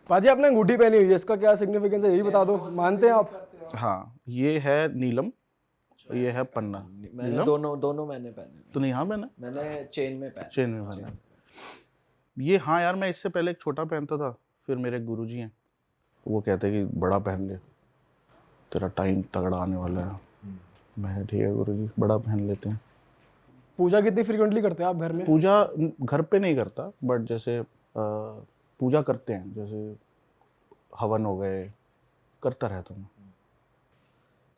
पाजी आपने अंगूठी पहनी हुई है, इसका क्या सिग्निफिकेंस है यही बता दो, मानते हैं आप? हाँ, ये है नीलम, ये है पन्ना। मैंने नीलम दोनों मैंने पहने। तूने यहाँ पहना? मैंने चेन में पहना। चेन में पहना। ये हाँ यार, मैं इससे पहले एक छोटा पहनता था, फिर मेरे गुरुजी हैं वो कहते हैं कि बड़ा पहन ले, तेरा टाइम तगड़ा आने वाला है। मैं ठीक है गुरुजी, बड़ा पहन लेते हैं। पूजा कितनी फ्रीक्वेंटली करते हैं आप घर में? पूजा घर पे नहीं करता, बट जैसे पूजा करते हैं, जैसे हवन हो गए, करता रहता हूँ।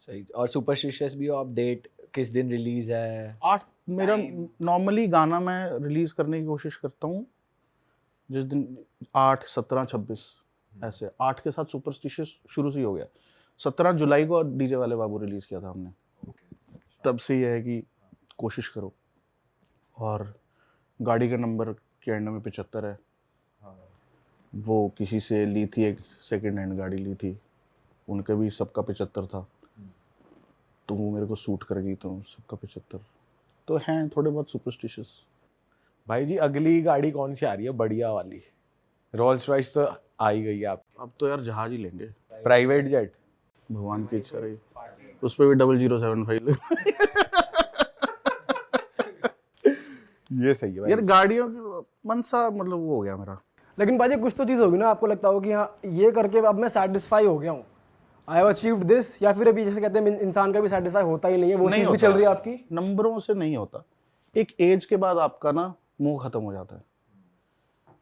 सही। और सुपरस्टिशियस भी हो आप? डेट किस दिन रिलीज है? 8 मेरा नॉर्मली गाना मैं रिलीज करने की कोशिश करता हूँ जिस दिन 8, 17, 26 ऐसे। 8 के साथ सुपरस्टिशियस शुरू से ही हो गया। 17 जुलाई को डीजे वाले बाबू रिलीज किया था हमने। तब से ये है कि कोशिश करो। और गाड़ी का नंबर के एंड में 75 है। वो किसी से ली थी, एक सेकंड हैंड गाड़ी ली थी, उनके भी सबका 75 था, तो वो मेरे को सूट कर गई, तो सबका 75। तो हैं थोड़े बहुत सुपरस्टिशियस। भाई जी अगली गाड़ी कौन सी आ रही है बढ़िया वाली? रोल्स रॉयस तो आ ही गई है आप। अब तो यार जहाज ही लेंगे, प्राइवेट जेट। भगवान की इच्छा रही। उस पर भी 0075। ये सही है भाई। यार गाड़ियों की मनसा मतलब वो हो गया मेरा। लेकिन पाजी कुछ तो चीज़ होगी ना, आपको लगता हो कि हाँ ये करके अब मैं सेटिस्फाई हो गया हूँ, आई हैव अचीव्ड दिस, या फिर अभी जैसे कहते हैं इंसान का भी सेटिस्फाई होता ही नहीं है, वो नहीं चीज़ भी होता। चल रही है आपकी? नंबरों से नहीं होता। एक एज के बाद आपका ना मुंह खत्म हो जाता है।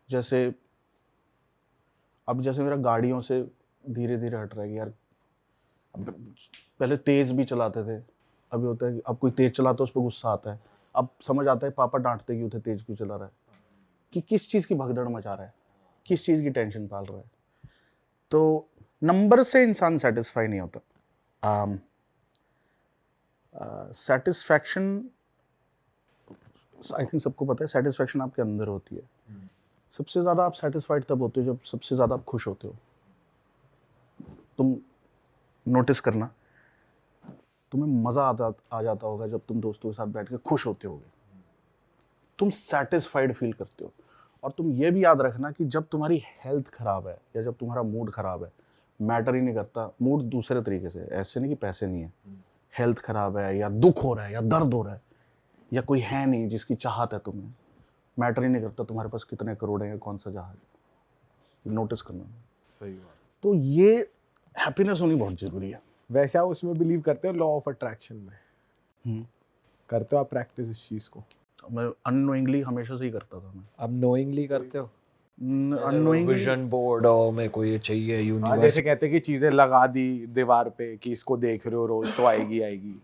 जैसे अब जैसे मेरा गाड़ियों से धीरे धीरे हट रहा है कि यार अब पहले तेज भी चलाते थे, अभी होता है कि अब कोई तेज चलाता है उस पर गुस्सा आता है। अब समझ आता है पापा डांटते क्यों थे, तेज क्यों चला रहा है, कि किस चीज़ की भगदड़ मचा रहा है, किस चीज़ की टेंशन पाल रहा है। तो नंबर से इंसान सेटिस्फाई नहीं होता। सेटिस्फैक्शन आई थिंक सबको पता है, सेटिस्फैक्शन आपके अंदर होती है। सबसे ज़्यादा आप सेटिस्फाइड तब होते हो जब सबसे ज़्यादा आप खुश होते हो। तुम नोटिस करना, तुम्हें मज़ा आ जाता होगा जब तुम दोस्तों के साथ बैठ के खुश होते होगे, तुम सेटिस्फाइड फील करते हो। और तुम ये भी याद रखना कि जब तुम्हारी हेल्थ ख़राब है या जब तुम्हारा मूड ख़राब है, मैटर ही नहीं करता मूड दूसरे तरीके से, ऐसे नहीं कि पैसे नहीं है, हेल्थ ख़राब है या दुख हो रहा है या दर्द हो रहा है या कोई है नहीं जिसकी चाहत है तुम्हें, मैटर ही नहीं करता तुम्हारे पास कितने करोड़ हैं या कौन सा जहाज है। नोटिस करना। सही बात। तो ये हैप्पीनेस होनी बहुत ज़रूरी है। वैसे आप उसमें बिलीव करते हो लॉ ऑफ अट्रैक्शन में? करते हो आप प्रैक्टिस इस चीज को? मैं अननोइंगली हमेशा से ही करता था। मैं अब नोइंगली करते हो? अननोइंगली विजन बोर्ड हो, मेरे को ये चाहिए हाँ, यूनिवर्स। जैसे कहते हैं कि चीजें लगा दी दीवार पे कि इसको देख रहे हो रोज तो आएगी आएगी,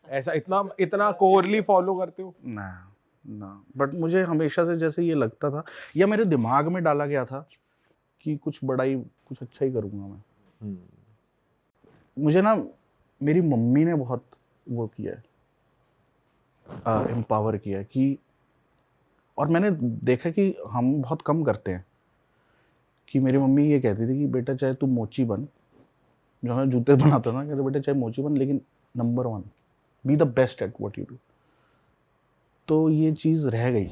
ऐसा इतना इतना कोरली फॉलो करते हो? ना बट मुझे हमेशा से जैसे ये लगता था या मेरे दिमाग में डाला गया था कि कुछ बड़ा ही, कुछ अच्छा ही करूँगा मैं। मुझे ना मेरी मम्मी ने बहुत वो किया है, एम्पावर किया है कि, और मैंने देखा कि हम बहुत कम करते हैं, कि मेरी मम्मी ये कहती थी कि बेटा चाहे तू मोची बन, जो मैं जूते बनाता था, कहते बेटा चाहे मोची बन लेकिन number 1 be the best at what you do. तो ये चीज़ रह गई,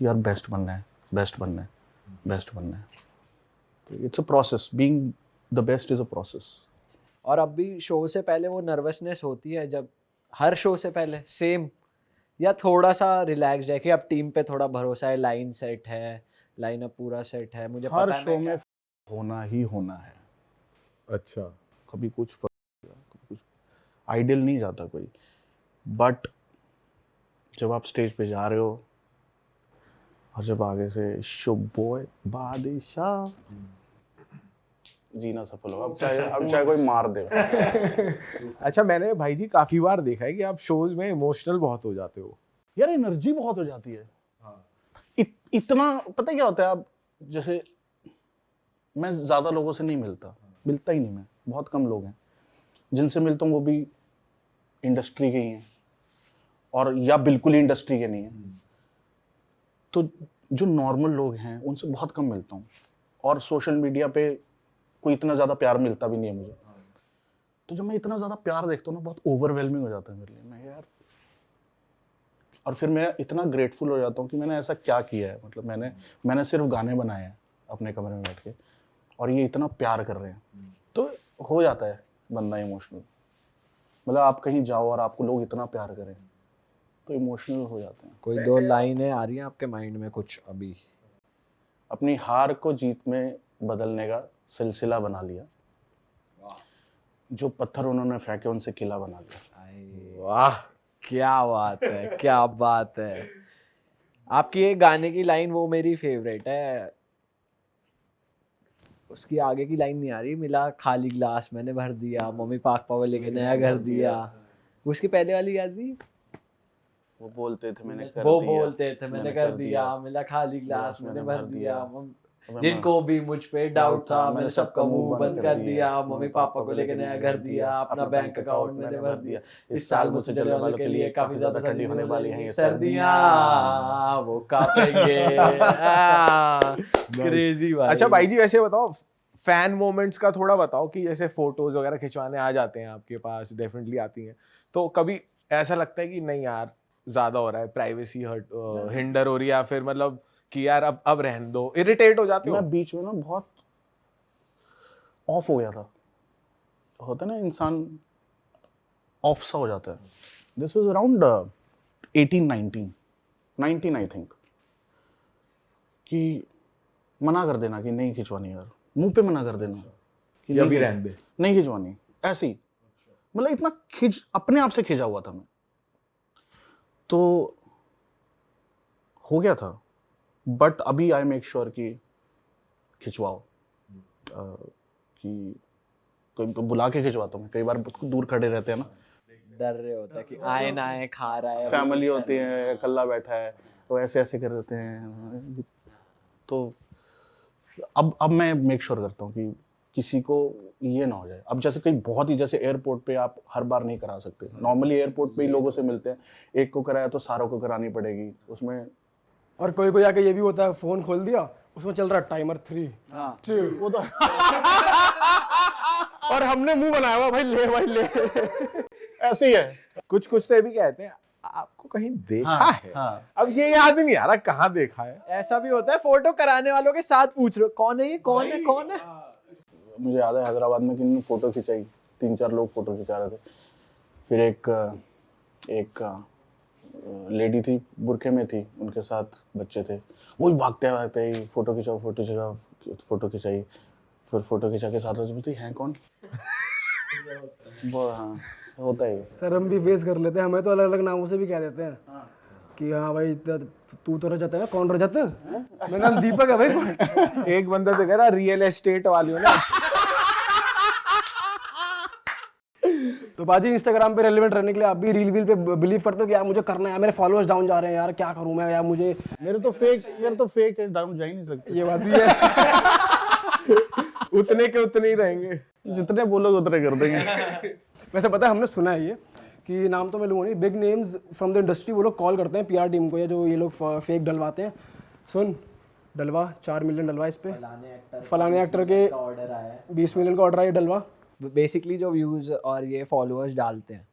यार बेस्ट बनना है, बेस्ट बनना है, बेस्ट बनना है। तो it's a process, being the best is a process. और अब भी शो से पहले वो नर्वसनेस होती है जब, हर शो से पहले सेम, या थोड़ा सा रिलैक्स है कि अब टीम पे थोड़ा भरोसा है, लाइन सेट है, लाइन अप पूरा सेट है, मुझे हर पता है शो मैं में क्या। होना ही होना है। अच्छा। कभी कुछ कभी कुछ आइडियल नहीं जाता कोई, बट जब आप स्टेज पे जा रहे हो और जब आगे से शुभ बॉय बादशाह जीना सफल हो, अब चाहे कोई मार दे। अच्छा, मैंने भाई जी काफी बार देखा है कि आप शोज में इमोशनल बहुत हो जाते हो। यार एनर्जी बहुत हो जाती है। इतना पता क्या होता है, आप जैसे मैं ज़्यादा लोगों से नहीं मिलता ही नहीं, मैं बहुत कम लोग हैं जिनसे मिलता हूँ, वो भी इंडस्ट्री के ही हैं और या बिल्कुल ही इंडस्ट्री के नहीं हैं। तो जो नॉर्मल लोग हैं उनसे बहुत कम मिलता हूँ, और सोशल मीडिया पे कोई इतना ज़्यादा प्यार मिलता भी नहीं है मुझे। तो जब मैं इतना ज़्यादा प्यार देखता हूँ ना, बहुत ओवरवेलमिंग हो जाता है मेरे लिए। मैं यार, और फिर मैं इतना ग्रेटफुल हो जाता हूँ कि मैंने ऐसा क्या किया है, मतलब मैंने सिर्फ गाने बनाए हैं अपने कमरे में बैठ के, और ये इतना प्यार कर रहे हैं, तो हो जाता है बंदा इमोशनल। मतलब आप कहीं जाओ और आपको लोग इतना प्यार करें तो इमोशनल हो जाते हैं। कोई दो लाइनें आ रही हैं आपके माइंड में कुछ अभी? अपनी हार को जीत में बदलने का सिलसिला बना लिया, जो पत्थर उन्होंने फेंके उनसे किला बना लिया। वाह, क्या बात है, क्या बात है। आपकी एक गाने की लाइन वो मेरी फेवरेट है, उसकी आगे की लाइन नहीं आ रही, मिला खाली गिलास मैंने भर दिया, मम्मी पापा को लेके नया घर दिया। उसकी पहले वाली याद नहीं? वो बोलते थे मैंने कर वो दिया, बोलते थे मैंने कर दिया, मिला खाली गिलास मैंने भर दिया, अबे जिनको भी मुझ पे डाउट था मैंने सबका मुंह बंद कर दिया, मम्मी पापा को लेके नया घर दिया, अपना बैंक अकाउंट मैंने भर दिया, इस साल मुझसे चलने वालों के लिए काफी ज्यादा ठंडी होने वाली है ये सर्दियां, वो कांपेंगे। क्रेजी भाई। अच्छा भाई जी, वैसे बताओ फैन मोमेंट्स का थोड़ा बताओ कि जैसे फोटोज वगैरह खिंचवाने आ जाते हैं आपके पास, डेफिनेटली आती हैं, तो कभी ऐसा लगता है कि नहीं यार ज्यादा हो रहा है, प्राइवेसी हिंडर हो रही है, या फिर मतलब कि यार अब रहने दो, इरिटेट हो जाते हो? मैं बीच में ना बहुत ऑफ हो गया था, होता है ना इंसान ऑफ सा हो जाता है। This was around 19 I think, कि मना कर देना कि नहीं खिंचवानी यार, मुंह पे मना कर देना कि अभी रहने दे, नहीं खिंचवानी, ऐसे ही। मतलब इतना अपने आप से खिंचा हुआ था मैं, तो हो गया था। बट अभी आई मेक श्योर कि खिंचवाओ, कि कोई बुला के खिंचवाता हूँ। कई बार दूर खड़े रहते हैं ना, डर रहे होता है कि आए ना आए, खा रहा है, फैमिली होती है, अकेला बैठा है, तो ऐसे ऐसे कर देते हैं। तो अब मैं मेक श्योर करता हूँ कि किसी को ये ना हो जाए। अब जैसे कहीं बहुत ही, जैसे एयरपोर्ट पे आप हर बार नहीं करा सकते, नॉर्मली एयरपोर्ट पे ही लोगों से मिलते हैं, एक को कराया तो सारों को करानी पड़ेगी उसमें। और कोई कोई आके ये भी होता है, फोन खोल दिया उसमें चल रहा है टाइमर 3 2 वो तो और हमने मुंह बनाया हुआ भाई ले भाई ले। ऐसे ही है। कुछ कुछ तो ये भी कहते हैं आपको कहीं देखा हाँ, है। हाँ। अब ये याद नहीं आ रहा कहाँ देखा है। ऐसा भी होता है, फोटो कराने वालों के साथ पूछ रहे हो कौन है ये, कौन है, कौन है। मुझे याद है हैदराबाद में किन्होंने फोटो खिंचाई, 3-4 लोग फोटो खिंचा रहे थे। फिर एक लेडी थी, बुरखे में थी, उनके साथ बच्चे थे, वही भागते भागते ही फोटो खिंचाओ, फोटो खिंचाई। फिर फोटो खिंचा के साथ पूछती हैं कौन। वो हाँ होता ही है। सर हम भी फेस कर लेते हैं, हमें तो अलग अलग नामों से भी कह देते हैं कि हाँ भाई तू तो रजत है। कौन रजत? मेरा नाम दीपक है भाई। एक बंदा तो कह रहा रियल एस्टेट वाली हो ना। तो बाजी इंस्टाग्राम पे रेलेवेंट रहने के लिए आप भी रील पे बिलीव करते हो कि यार मुझे करना है, मेरे फॉलोअर्स डाउन जा रहे हैं यार, क्या करूं मैं यार, मुझे मेरे तो फेक है, डाउन जा ही नहीं सकते। ये बात भी है। उतने के उतने ही रहेंगे, जितने बोलोगे उतने कर देंगे। वैसे पता है हमने सुना है ये कि नाम तो मैं लूँगा नहीं, big names from the industry वो लोग कॉल करते हैं पीआर टीम को, या जो ये लोग फेक डलवाते हैं, सुन डलवा 4 मिलियन डलवा इस पे, फलाने एक्टर के ऑर्डर आया है, 20 मिलियन का ऑर्डर आया डलवा। बेसिकली जो व्यूज और ये फॉलोअर्स डालते हैं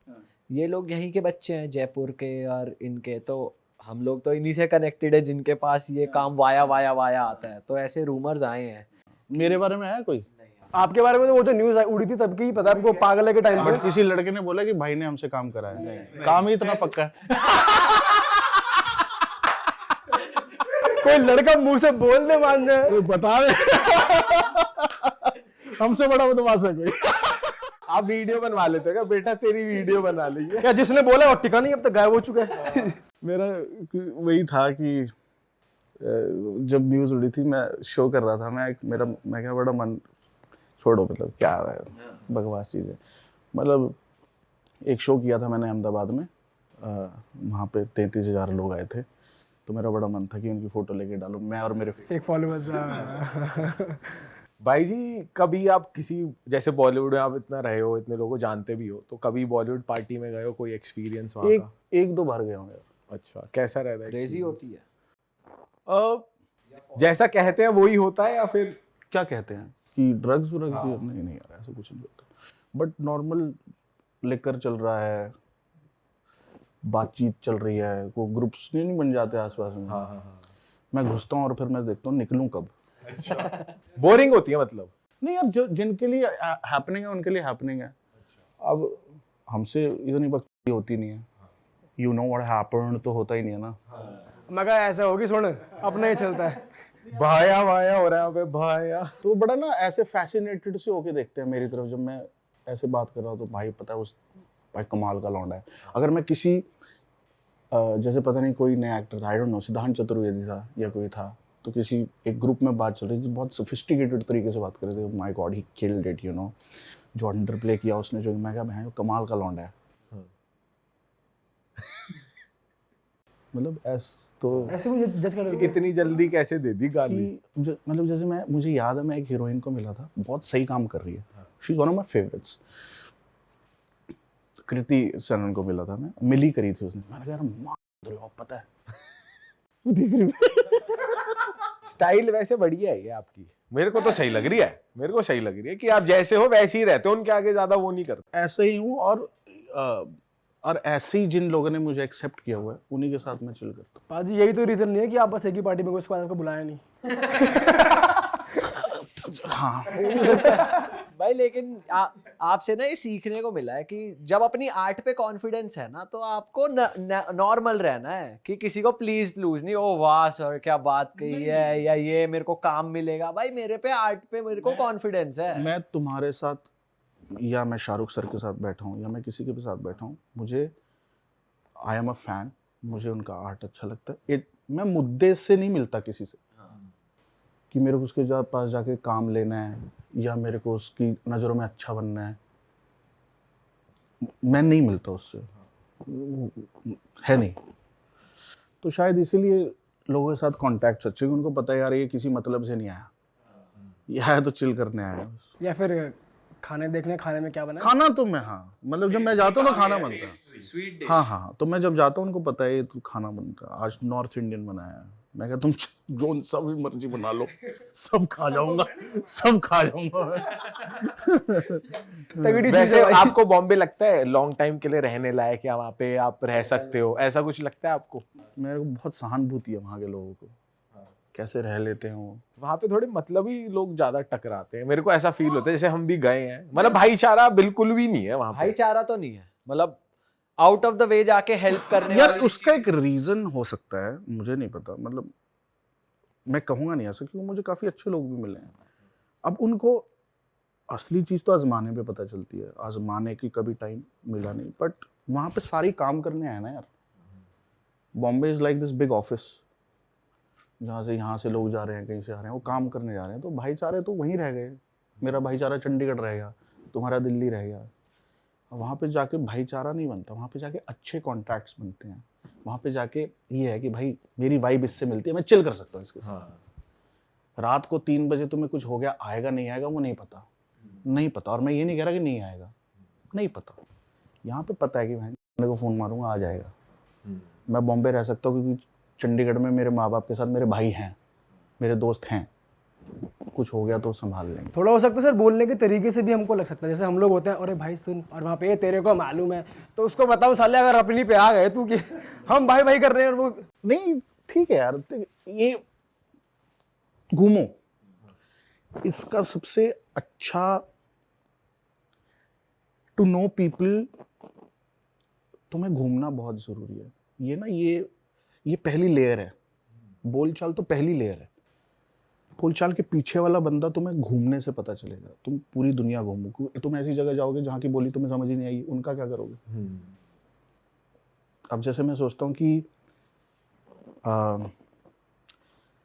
ये लोग यहीं के बच्चे हैं, जयपुर के और इनके, तो हम लोग तो इन्हीं से कनेक्टेड है जिनके पास ये काम वाया आता है। तो ऐसे रूमर्स आए हैं। मेरे बारे में है कोई? आपके बारे में तो वो जो न्यूज़ उड़ी थी तब की ही पता है आपको, पागल है के टाइम पे। बट किसी लड़के ने बोला कि भाई ने हमसे काम कराया, काम ही इतना पक्का है। कोई लड़का मुंह से बोल दे मान जाए। कोई बता दे। हमसे बड़ा बदमाश है कोई? आप वीडियो बनवा लेते हो क्या? बेटा तेरी वीडियो बना लीजिए। या जिसने बोला वो टिका नहीं, अब तक गायब हो चुका है। मेरा वही था कि जब न्यूज़ उड़ी थी, मैं शो कर रहा था, मैं क्या बड़ा मन छोड़ो, मतलब क्या है बकवास चीज़ है। मतलब एक शो किया था मैंने अहमदाबाद में, वहाँ पे 33,000 लोग आए थे, तो मेरा बड़ा मन था कि उनकी फ़ोटो लेके डालूं, मैं और मेरे फेक फॉलोअर्स। भाई जी कभी आप किसी, जैसे बॉलीवुड में आप इतना रहे हो, इतने लोगों को जानते भी हो, तो कभी बॉलीवुड पार्टी में गए हो, कोई एक्सपीरियंस वहाँ का? एक दो बार गया हूँ यार। अच्छा, कैसा रहता है? क्रेजी होती है। जैसा कहते हैं वही होता है या फिर क्या कहते हैं कि ड्रग्स नहीं यार, ऐसा कुछ नहीं होता। बट नॉर्मल लेकर चल रहा है, बातचीत चल रही है, वो ग्रुप्स नहीं बन जाते आसपास में। हाँ। मैं घुसता हूँ और फिर मैं देखता हूँ निकलूं कब। बोरिंग होती है मतलब? नहीं यार, जो जिनके लिए हैपनिंग है उनके लिए हैपनिंग है। अब हमसे इतनी बकवास होती नहीं है, यू नो व्हाट हैपेंड तो होता ही नहीं है ना। मैं कहा ऐसा होगी, सुन अपना ही चलता है। भाया भाया हो रहा है यहाँ पे, भाया। तो बड़ा ना ऐसे फैसिनेटेड से होके देखते हैं मेरी तरफ, जब मैं ऐसे बात कर रहा हूँ तो भाई पता है उस भाई कमाल का लौंडा है। अगर मैं किसी जैसे पता नहीं कोई नया एक्टर था, आई डोंट नो, सिद्धांत चतुर्वेदी था या कोई था, तो किसी एक ग्रुप में बात चल रही थी, बहुत सोफिस्टिकेटेड तरीके से बात कर रहे थे, my God he killed it, you know, जो अंडर प्ले किया उसने, जो मैं कहा भाई कमाल का लौंडा है। मतलब तो ऐसे मुझे जज कर रहे हो? इतनी जल्दी कैसे दे दी गाली? कि मतलब जैसे मुझे याद है, मैं एक हीरोइन को मिला था, बहुत सही काम कर रही है, she is one of my favourites, Kriti Sanon को मिला था मैं, मिली करी थी उसने, मैंने कहा यार मार दो आप, पता है वो देख रही है। स्टाइल वैसे बढ़िया है ये आपकी, मेरे को तो सही लग रही है, मेरे को सही लग रही है कि आप जैसे हो वैसे ही रहते हो, उनके आगे ज्यादा वो नहीं करते। ऐसे ही हूँ, और ऐसे ही जिन लोगों ने मुझे एक्सेप्ट किया हुआ है उन्हीं के साथ मैं चिल करता पाजी यही तो रीजन नहीं है कि आप बस एक ही पार्टी में उसके बाद आपको बुलाया नहीं। हूँ। हाँ भाई लेकिन आपसे ना ये सीखने को मिला है कि जब अपनी आर्ट पे कॉन्फिडेंस है ना, तो आपको नॉर्मल रहना है, कि किसी को प्लीज नहीं, ओ वाह सर क्या बात कही है, या ये मेरे को काम मिलेगा। भाई मेरे पे आर्ट पे मेरे को कॉन्फिडेंस है। मैं तुम्हारे साथ, या मैं शाहरुख सर के साथ बैठा हूँ, या मैं किसी के भी साथ बैठा हूँ, मुझे आई एम अ फैन, मुझे उनका आर्ट अच्छा लगता है। मैं मुद्दे से नहीं मिलता किसी से कि मेरे को उसके पास जाके काम लेना है या मेरे को उसकी नज़रों में अच्छा बनना है, मैं नहीं मिलता उससे, है नहीं। तो शायद इसीलिए लोगों के साथ कॉन्टैक्ट अच्छे, क्योंकि उनको पता है यार ये किसी मतलब से नहीं आया, ये आया तो चिल करने आया है। या फिर खाने देखने, खाने में क्या बना है? खाना तो मैं, हाँ मतलब जब मैं जाता हूँ ना खाना बनता है, हाँ, तो मैं जब जाता हूँ उनको पता है ये तो खाना बनता है, आज नॉर्थ इंडियन बनाया है, मैं कहता तुम जो सब मर्जी बना लो, सब खा जाऊंगा, सब खा जाऊंगा। वैसे आपको बॉम्बे लगता है लॉन्ग टाइम के लिए रहने लायक, या वहाँ पे आप रह सकते हो, ऐसा कुछ लगता है आपको? मेरे को बहुत सहानुभूति है वहाँ के लोगों को, कैसे रह लेते हैं वो। वहाँ पे थोड़े मतलबी लोग ज्यादा टकराते हैं, मेरे को ऐसा फील होता है जैसे हम भी गए हैं, मतलब भाईचारा बिल्कुल भी नहीं है वहाँ पे। भाईचारा तो नहीं है, मतलब आउट ऑफ द वे जाके हेल्प करने यार वाली उसका एक रीजन हो सकता है, मुझे नहीं पता, मतलब मैं कहूँगा नहीं ऐसा, क्योंकि मुझे काफ़ी अच्छे लोग भी मिले हैं। अब उनको असली चीज़ तो आजमाने पे पता चलती है, आजमाने की कभी टाइम मिला नहीं, बट वहाँ पे सारी काम करने आए ना यार। Bombay is like this big office, जहाँ से यहाँ से लोग जा रहे हैं, कहीं से आ रहे हैं, वो काम करने जा रहे हैं, तो भाईचारे तो वहीं रह गए। मेरा भाईचारा चंडीगढ़ रह गया, तुम्हारा दिल्ली रह गया। वहाँ पे जाके भाईचारा नहीं बनता, वहाँ पे जाके अच्छे कॉन्ट्रैक्ट्स बनते हैं। वहाँ पे जाके ये है कि भाई मेरी वाइब इससे मिलती है, मैं चिल कर सकता हूँ इसके साथ। रात को 3 बजे तुम्हें कुछ हो गया, आएगा नहीं आएगा वो नहीं पता, नहीं पता। और मैं ये नहीं कह रहा कि नहीं आएगा, नहीं पता। यहाँ पे पता है कि भाई मेरे को फ़ोन मारूंगा आ जाएगा। मैं बॉम्बे रह सकता हूँ क्योंकि चंडीगढ़ में मेरे माँ बाप के साथ मेरे भाई हैं, मेरे दोस्त हैं, कुछ हो गया तो संभाल लेंगे। थोड़ा हो सकता है सर, बोलने के तरीके से भी हमको लग सकता है, जैसे हम लोग होते हैं, अरे भाई सुन, और वहाँ पे तेरे को मालूम है, तो उसको बताओ साले अगर अपनी पे आ गए तू कि हम भाई भाई कर रहे हैं, और वो नहीं ठीक है यार, ये घूमो, इसका सबसे अच्छा टू नो पीपल, तुम्हें घूमना बहुत ज़रूरी है। ये ना ये पहली लेयर है, बोलचाल तो पहली लेयर है। बोलचाल के पीछे वाला बंदा तुम्हें घूमने से पता चलेगा। तुम पूरी दुनिया घूमो, तुम ऐसी जगह जाओगे जहाँ की बोली तुम्हें समझ ही नहीं आई, उनका क्या करोगे? अब जैसे मैं सोचता हूँ कि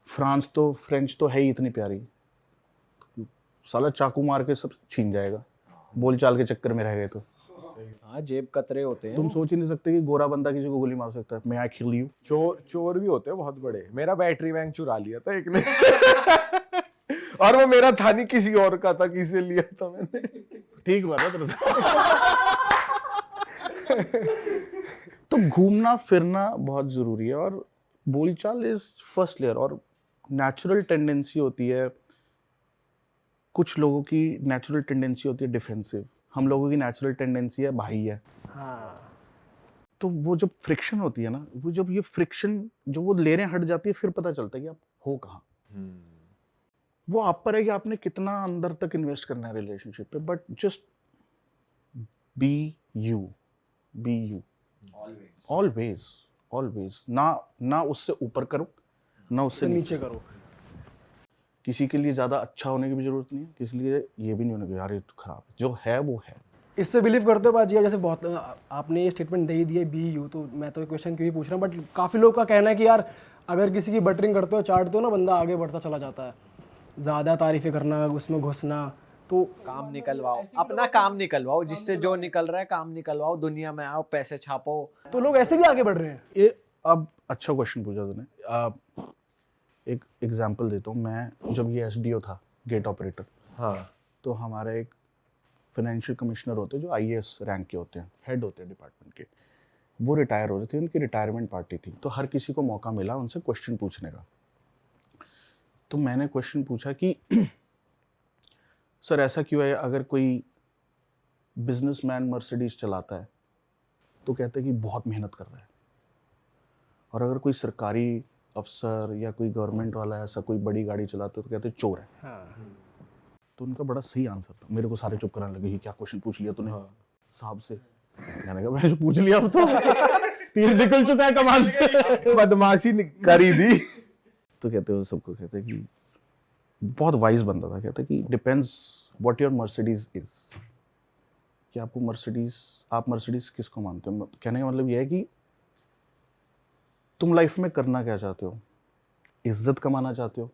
फ्रांस तो, फ्रेंच तो है ही इतनी प्यारी, साला चाकू मार के सब छीन जाएगा बोलचाल के चक्कर में रह गए तो। हाँ, जेब कतरे होते हैं। तुम सोच ही नहीं सकते कि गोरा बंदा किसी को गोली मार सकता है। मैं आई किल यू। चोर भी होते हैं बहुत बड़े। मेरा बैटरी बैंक चुरा लिया था एक ने और वो मेरा था नहीं, किसी और का था, किसे लिया था मैंने। ठीक बात है तेरे तो घूमना फिरना बहुत जरूरी है, और बोलचाल इज फर्स्ट लेयर। और नेचुरल टेंडेंसी होती है, कुछ लोगों की नेचुरल टेंडेंसी होती है डिफेंसिव, हम लोगों की नेचुरल टेंडेंसी है भाई है। हाँ, तो वो जब फ्रिक्शन होती है ना, वो जब ये फ्रिक्शन जो वो लेयरें हट जाती है, फिर पता चलता है कि आप हो कहाँ। वो आप पर है कि आपने कितना अंदर तक इन्वेस्ट करना है रिलेशनशिप पे, but just be you, be you always always. ना उससे ऊपर करो ना उससे नीचे करो। किसी के लिए ज़्यादा अच्छा होने की भी जरूरत नहीं है, किसी लिए ये भी नहीं होने की यार ये तो खराब है, जो है वो है। इस पे बिलीव करते हो बाजी? जैसे बहुत आपने ये स्टेटमेंट दे ही दिया बी यू, तो मैं तो क्वेश्चन क्यों ही पूछ रहा हूँ, बट काफ़ी लोग का कहना है कि यार अगर किसी की बटरिंग करते हो, चाटते हो ना, बंदा आगे बढ़ता चला जाता है। ज़्यादा तारीफें करना, उसमें घुसना, तो काम निकलवाओ, अपना काम निकलवाओ, जिससे जो निकल रहा है काम निकलवाओ, दुनिया में आओ, पैसे छापो। तो लोग ऐसे भी आगे बढ़ रहे हैं। ये अब अच्छा क्वेश्चन पूछा तूने। एक एग्जांपल देता हूँ। मैं जब ये एसडीओ था, गेट ऑपरेटर, हाँ तो हमारा एक फाइनेंशियल कमिश्नर होते हैं जो आईएएस रैंक के होते हैं, हेड होते हैं डिपार्टमेंट के। वो रिटायर हो रहे थे, उनकी रिटायरमेंट पार्टी थी, तो हर किसी को मौका मिला उनसे क्वेश्चन पूछने का। तो मैंने क्वेश्चन पूछा कि सर ऐसा क्यों है अगर कोई बिजनेसमैन मर्सिडीज चलाता है तो कहते हैं कि बहुत मेहनत कर रहा है, और अगर कोई सरकारी अफसर या कोई गवर्नमेंट वाला ऐसा कोई बड़ी गाड़ी चलाता है तो कहते हैं चोर है। हाँ। तो उनका बड़ा सही आंसर था। मेरे को सारे चुप कराने लगे, ये क्या क्वेश्चन पूछ लिया तूने साहब से। मैंने कहा मैं जो पूछ लिया अब तो तीर निकल चुका है कमाल से। बदमाशी करी दी। तो कहते हो सबको, कहते हैं कि बहुत वाइज बंदा था, कहते हैं कि depends what your Mercedes is, कि आपको मर्सिडीज, आप मर्सिडीज किसको मानते हो। कहने का मतलब यह है कि तुम लाइफ में करना क्या चाहते हो, इज्जत कमाना चाहते हो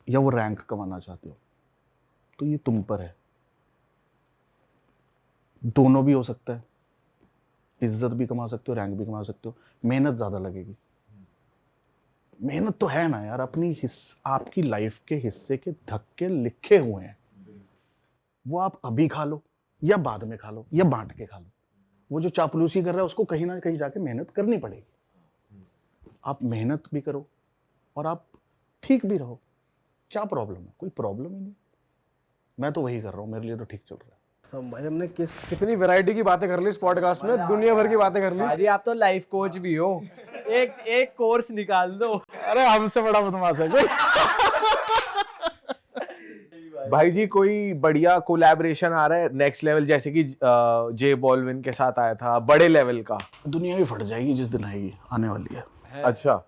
या वो रैंक कमाना चाहते हो, तो ये तुम पर है। दोनों भी हो सकता है, इज्जत भी कमा सकते हो, रैंक भी कमा सकते हो, मेहनत ज़्यादा लगेगी। मेहनत तो है ना यार, अपनी आपकी लाइफ के हिस्से के धक्के लिखे हुए हैं, वो आप अभी खा लो या बाद में खा लो या बांट के खा लो। वो जो चापलूसी कर रहा है उसको कहीं ना कहीं जाके मेहनत करनी पड़ेगी। आप मेहनत भी करो और आप ठीक भी रहो, क्या प्रॉब्लम है? कोई प्रॉब्लम ही नहीं। मैं तो वही कर रहा हूँ, मेरे लिए तो ठीक चल रहा है। सब भाई हमने कितनी वैरायटी की बातें कर ली इस पॉडकास्ट में, दुनिया भर की बातें कर ली। भाजी आप तो लाइफ कोच भी हो, एक कोर्स निकाल दो। अरे हमसे बड़ा बदमाश है कोई? भाई जी कोई बढ़िया कोलैबोरेशन आ रहा है नेक्स्ट लेवल, जैसे कि जे बॉल्विन के साथ आया था, बड़े लेवल का? दुनिया भी फट जाएगी जिस दिन आएगी, आने वाली है। अच्छा,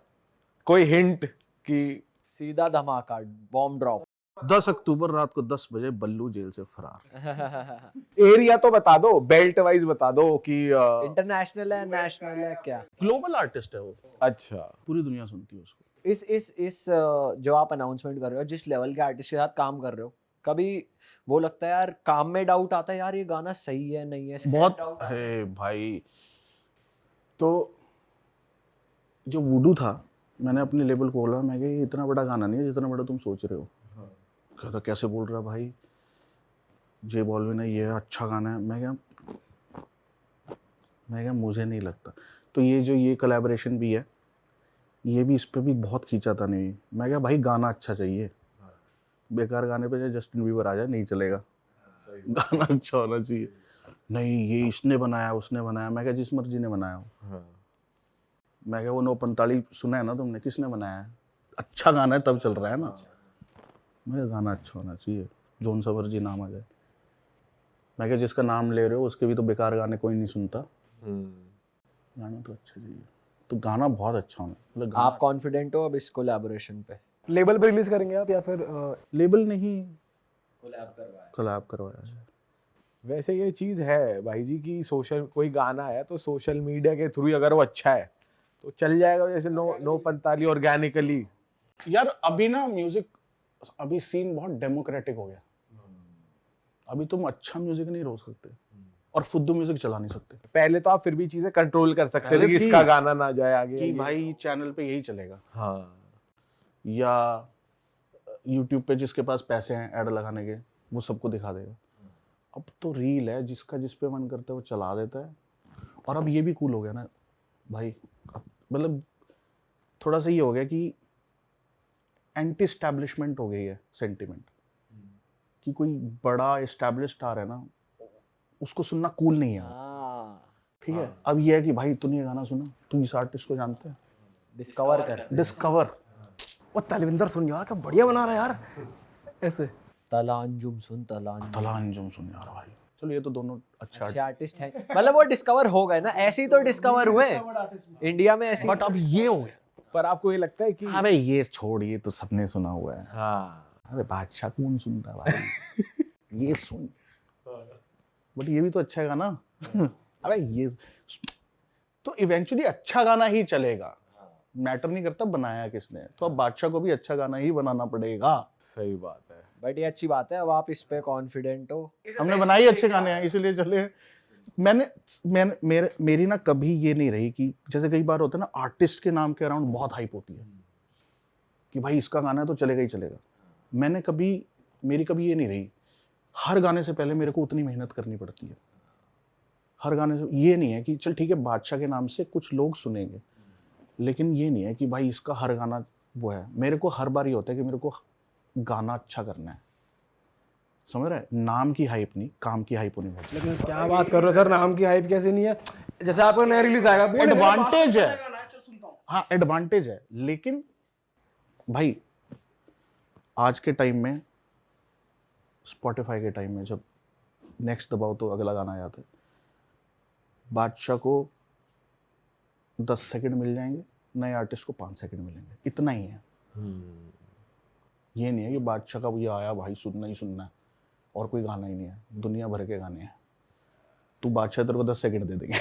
कोई हिंट कि? सीधा धमाका, बॉम्ब ड्रॉप। 10 अक्टूबर रात को 10 बजे बल्लू जेल से फरार। एरिया तो बता दो, बेल्ट वाइज बता दो कि इंटरनेशनल है, नेशनल है, क्या? ग्लोबल आर्टिस्ट है वो, अच्छा, पूरी दुनिया सुनती है उसको। इस जो आप अनाउंसमेंट कर रहे हो, जिस लेवल के आर्टिस्ट के साथ काम कर रहे हो, कभी वो लगता है यार, काम में डाउट आता है यार ये गाना सही है नहीं है? बहुत है भाई। तो जो वुडू था, मैंने अपने लेबल को बोला, मैं कहा ये इतना बड़ा गाना नहीं है जितना बड़ा तुम सोच रहे हो। कहता कैसे बोल रहा भाई, जे बॉल्विन है, ये अच्छा गाना है। मैं क्या मुझे नहीं लगता। तो ये कोलैबोरेशन भी है, ये भी इस पे भी बहुत खींचा था। नहीं, मैं क्या भाई गाना अच्छा चाहिए, बेकार गाने पे चाहे जस्टिन बीबर आ जाए नहीं चलेगा, गाना अच्छा होना चाहिए। नहीं ये इसने बनाया उसने बनाया। मैं क्या जिस मर्जी ने बनाया हो। मैं क्या वो 945 सुना है ना तुमने, किसने बनाया है? अच्छा गाना है तब चल रहा है ना। मैं गाना अच्छा होना चाहिए, जोन सवर जी नाम आ जाए। मैं क्या जिसका नाम ले रहे हो उसके भी तो बेकार गाने कोई नहीं सुनता, गाना तो अच्छा चाहिए। तो गाना बहुत अच्छा होना, मतलब आप कॉन्फिडेंट हो अब इस कोलैबोरेशन पे? लेबल पे रिलीज करेंगे आप या फिर लेबल नहीं, कोलैब करवाया है। वैसे ये चीज है भाई जी की सोशल, कोई गाना है तो सोशल मीडिया के थ्रू अगर वो अच्छा है तो चल जाएगा, जैसे 945 ऑर्गेनिकली। यार अभी ना म्यूजिक, अभी सीन बहुत डेमोक्रेटिक हो गया। अभी तुम अच्छा म्यूजिक नहीं रोक सकते और फुद्दू म्यूजिक चला नहीं सकते। पहले तो आप फिर भी चीजें कंट्रोल कर सकते थे पहले कि थी इसका गाना ना जाए आगे कि भाई चैनल पे यही चलेगा, हाँ, या यूट्यूब पे जिसके पास पैसे हैं ऐड लगाने के वो सबको दिखा देगा। अब तो रील है, जिसका जिस पे मन करता है वो चला देता है। और अब ये भी कूल हो गया ना भाई, मतलब थोड़ा सा ये हो गया कि एंटी एस्टैब्लिशमेंट हो गई है सेंटिमेंट, कि कोई बड़ा एस्टैब्लिश स्टार है ना उसको सुनना कूल नहीं है। ठीक है, अब ये है कि भाई तूने ये गाना सुना, तू इस आर्टिस्ट को जानता है, डिस्कवर कर। डिस्कवर। और तलविंदर सुन यार, क्या बढ़िया बना रहा है यार, ऐसे। तला अंजुम सुन, तला अंजुम। तला अंजुम सुन यार भाई, चलो ये तो दोनों अच्छे अच्छे आर्टिस्ट हैं, मतलब वो डिस्कवर हो गए ना, ऐसे ही तो डिस्कवर हुए इंडिया में ऐसे। बट अब ये हो गया। पर आपको ये लगता है कि अबे ये छोड़, ये तो सबने सुना हुआ है। हाँ अरे बादशाह कौन सुनता है भाई? ये सुन, बट ये भी तो अच्छा गाना। अबे ये तो इवेंचुअली अच्छा गाना ही चलेगा, मैटर नहीं करता बनाया किसने। तो अब बादशाह को भी अच्छा गाना ही बनाना पड़ेगा। सही बात है। बट ये अच्छी बात है, अब आप इस पे कॉन्फिडेंट हो। हमने बनाई अच्छे गाने हैं इसलिए चले। मेरी ना कभी ये नहीं रही कि जैसे कई बार होता है ना, आर्टिस्ट के नाम के अराउंड बहुत हाइप होती है कि भाई इसका गाना है तो चलेगा ही चलेगा। मेरी कभी ये नहीं रही। हर गाने से पहले मेरे को उतनी मेहनत करनी पड़ती है। हर गाने से ये नहीं है कि चल ठीक है बादशाह के नाम से कुछ लोग सुनेंगे, लेकिन ये नहीं है कि भाई इसका हर गाना वो है। मेरे को हर बार ये होता है कि मेरे को गाना अच्छा करना है, समझ रहे हैं? नाम की हाइप नहीं, काम की हाइप होनी चाहिए। लेकिन क्या बात कर रहे हो सर, नाम की हाइप कैसे नहीं है? जैसे आपका नया रिलीज आएगा, एडवांटेज है, हाँ एडवांटेज है, लेकिन भाई आज के टाइम में, स्पॉटिफाई के टाइम में, जब नेक्स्ट दबाओ तो अगला गाना आ जाता है, बादशाह को 10 सेकंड मिल जाएंगे, नए आर्टिस्ट को 5 सेकंड मिलेंगे, इतना ही है। ये नहीं है कि बादशाह का ये आया भाई सुनना ही सुनना है और कोई गाना ही नहीं है, दुनिया भर के गाने हैं। तू बादशाह तेरे को 10 सेकंड दे देंगे।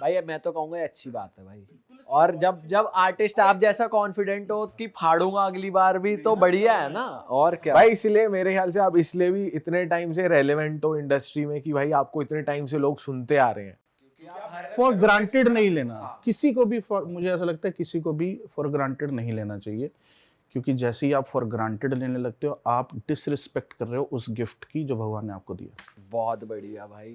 भाई मैं तो कहूंगा ये अच्छी बात है भाई। और जब आर्टिस्ट आप जैसा कॉन्फिडेंट हो कि फाड़ूंगा अगली बार भी, तो बढ़िया है ना। और क्या भाई इसलिए मेरे ख्याल से आप इसलिए भी इतने टाइम से रेलेवेंट हो इंडस्ट्री में कि भाई आपको इतने टाइम से लोग सुनते आ रहे हैं। फॉर ग्रांटेड नहीं लेना किसी को भी, मुझे ऐसा लगता है किसी को भी फॉर ग्रांटेड नहीं लेना चाहिए, क्योंकि जैसे ही आप फॉर ग्रांटेड लेने लगते हो, आप डिसरिस्पेक्ट कर रहे हो उस गिफ्ट की जो भगवान ने आपको दिया। बहुत बढ़िया भाई।